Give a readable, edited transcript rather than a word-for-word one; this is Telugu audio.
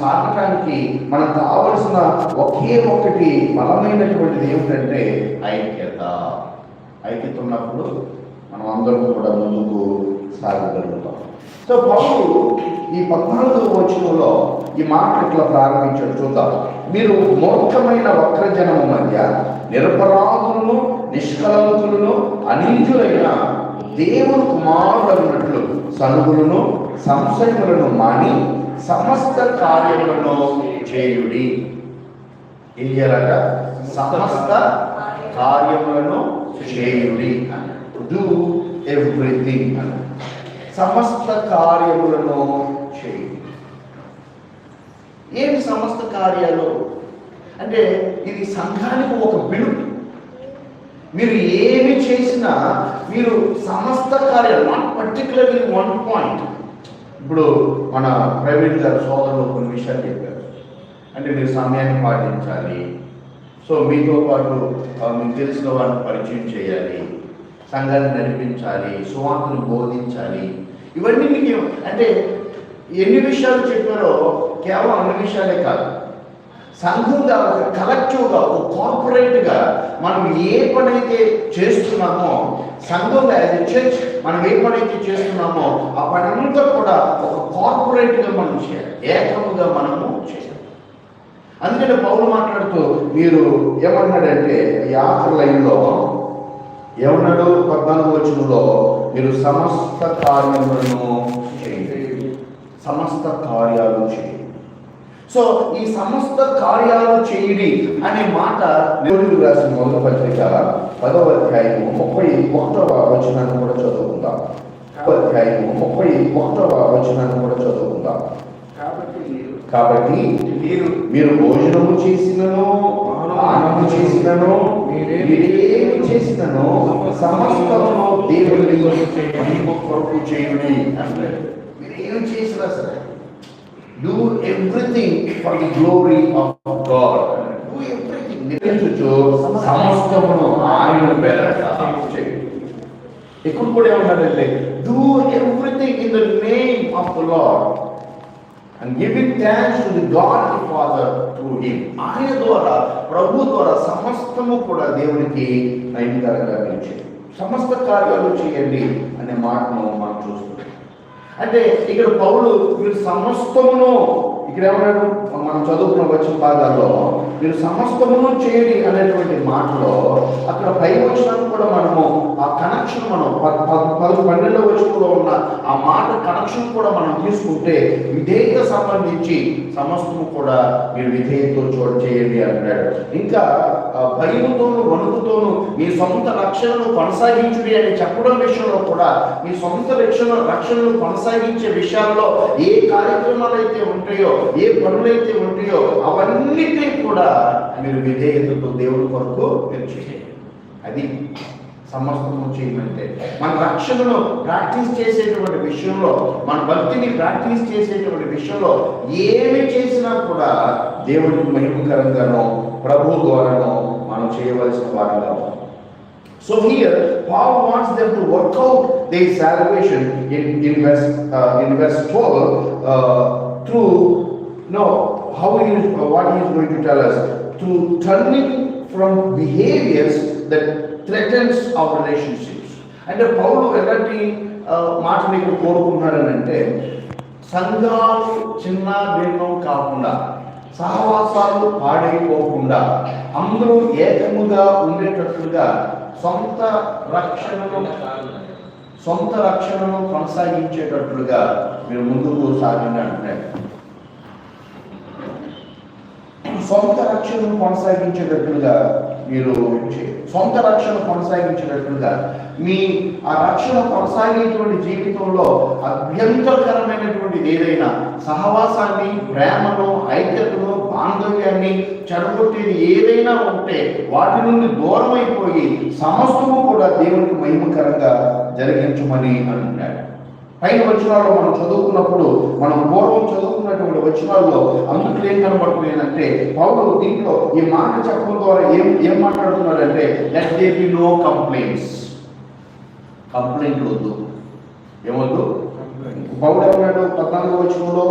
సాగటానికి మనకు కావలసిన ఒకే ఒక్కటి బలమైనటువంటిది ఏమిటంటే ఐక్యత. ఐక్యత ఉన్నప్పుడు మనం అందరం కూడా ముందుకు సాగగలుగుతాం. సో పౌలు ఈ 14వ వచనంలో ఈ మాట ఇట్లా ప్రారంభించాడు. చూద్దాం. మీరు మూర్ఖమైన వక్రజనము మధ్య నిరపరాధులను నిష్కలంకులను అనింజులైన దేవుని కుమారులైనట్లు సనుగులను సంశయములను మాని సమస్త కార్యములను చేయుడి. ఏం చేయాలట? సమస్త కార్యములను చేయుడి. డూ ఎవ్రీథింగ్ అని. సమస్త కార్యములను చేయుడి. ఏమి సమస్త కార్యాలు అంటే ఇది సంఘానికి ఒక పిలుపు. మీరు ఏమి చేసినా మీరు సమస్త కార్యాలు, నాట్ పర్టికులర్లీ వన్ పాయింట్. ఇప్పుడు మన ప్రైవేట్ గారు సోదరులు కొన్ని విషయాలు చెప్పారు. అంటే మీరు సమయాన్ని పాటించాలి, సో మీతో పాటు మీకు తెలిసిన వాళ్ళని పరిచయం చేయాలి, సంఘాన్ని నడిపించాలి, సువార్తను బోధించాలి. ఇవన్నీ మీకు అంటే ఎన్ని విషయాలు చెప్పారో కేవలం అన్ని విషయాలే కాదు. సంఘంగా ఒక కలెక్టివ్గా ఒక కార్పొరేట్గా మనం ఏ పనైతే చేస్తున్నామో, సంఘంగా యాజ్ ఎ చర్చ్ మనం ఏ పనైతే చేస్తున్నామో ఆ పని అంతా కూడా ఒక కార్పొరేట్గా మనం చేయాలి, ఏకముగా మనము చేయాలి. అందుకని పౌలు మాట్లాడుతూ మీరు ఏమన్నాడంటే ఈ ఆఖరి లైన్లో ఏమన్నాడు? 14వ వచనంలో మీరు సమస్త కార్యములను చేయండి, సమస్త కార్యాలు చేయండి. సో ఈ సమస్త కార్యాలు చేయడి అనే మాట కొరింథీయులకు రాసిన మొదటి పత్రిక 10వ అధ్యాయము 31వ వచనాన్ని కూడా చదువుకుందాం. 10వ అధ్యాయము 31వ వచనాన్ని కూడా చదువుకుందాం. కాబట్టి మీరు భోజనము చేసినను పానము చేసినను మీరేమి చేసినను సమస్తమును దేవుని మహిమ కొరకు చేయుడి అంటారు. మీరు ఏం చేసినా సరే do everything for the glory of God. Do everything. నిరంతరము సమస్తమును ఆయన పేరట చేయండి. ఇక్కడ కూడా ఏమన్నారంటే do everything in the name of the Lord and giving thanks to the God the Father through him. ఆయన ద్వారా, ప్రభు ద్వారా సమస్తము కూడా దేవునికి నైవేద్యంగా చేయండి. సమస్త కార్యాలు చేయండి అనే మాటను మనం చూస్తున్నాం. అంటే ఇక్కడ పౌలు మీరు సమస్తమును, ఇక్కడ ఏమన్నాడు? మనం చదువుకున్న వచ్చిన భాగాల్లో మీరు సమస్తమును చేయండి అనేటువంటి మాటలో అక్కడ పై వచనాన్ని కూడా మనము ఆ కనెక్షన్ మనం 12వ వచనంలో ఉన్న ఆ మాట కనెక్షన్ కూడా మనం తీసుకుంటే విధేయత సంబంధించి సమస్తము కూడా మీరు విధేయతతో చేయండి అంటాడు. ఇంకా భయముతోను వణుకుతోను మీ సొంత రక్షణను కొనసాగించుడి అని చెప్పడం విషయంలో కూడా మీ సొంత రక్షణను కొనసాగించే విషయాల్లో ఏ కార్యక్రమాలు అయితే ఉంటాయో, ఏ పనులైతే ఉంటాయో అవన్నిటినీ కూడా మీరు విధేయతతో దేవుని కొరకు మీరు చేయండి. అది సమస్తము చేయమంటే మన రక్షణను ప్రాక్టీస్ చేసేటువంటి విషయంలో, మన భక్తిని ప్రాక్టీస్ చేసేటువంటి విషయంలో ఏమి చేసినా కూడా దేవునికి మహిమకరంగానో ప్రభు ద్వారానో మనం చేయవలసిన వారిగా. So here Paul wants them to work out their salvation in verse 12 through what he is going to tell us, to turning from behaviors that threatens our relationships. అంటే పౌలు ఎలాంటి మాటలు ఇక్కడ కోరుకుంటున్నారని అంటే సంఘాలు చిన్న భిన్నం కాకుండా, సహవాసాలు పాడైపోకుండా, అందరూ ఏకముగా ఉండేటట్లుగా సొంత రక్షణను కొనసాగించేటట్లుగా మీరు ముందుకు సాగండి అంటున్నారు. సొంత రక్షణను కొనసాగించేటట్లుగా మీరు సొంత రక్షణ కొనసాగించేటట్లుగా మీ ఆ రక్షణ కొనసాగేటువంటి జీవితంలో అభ్యంతరకరమైనటువంటిది ఏదైనా సహవాసాన్ని, ప్రేమను, ఐక్యతను, బాంధవ్యాన్ని చెడగొట్టేది ఏదైనా ఉంటే వాటి నుండి దూరం అయిపోయి సమస్తము కూడా దేవునికి మహిమకరంగా జరిగించమని అంటున్నాడు. పైన వచనాల్లో మనం చదువుకున్నప్పుడు, మనం పూర్వం చదువుకున్నటువంటి వచనాల్లో అందుకు ఏం కనబడుతున్నాయంటే పౌలు దీంట్లో ఈ మాట చెప్పడం ద్వారా ఏం మాట్లాడుతున్నాడంటే let there be no complaints. Complaint వద్దు. ఏమొద్దు? పౌలు ఏమన్నాడు? 14వ వచనంలో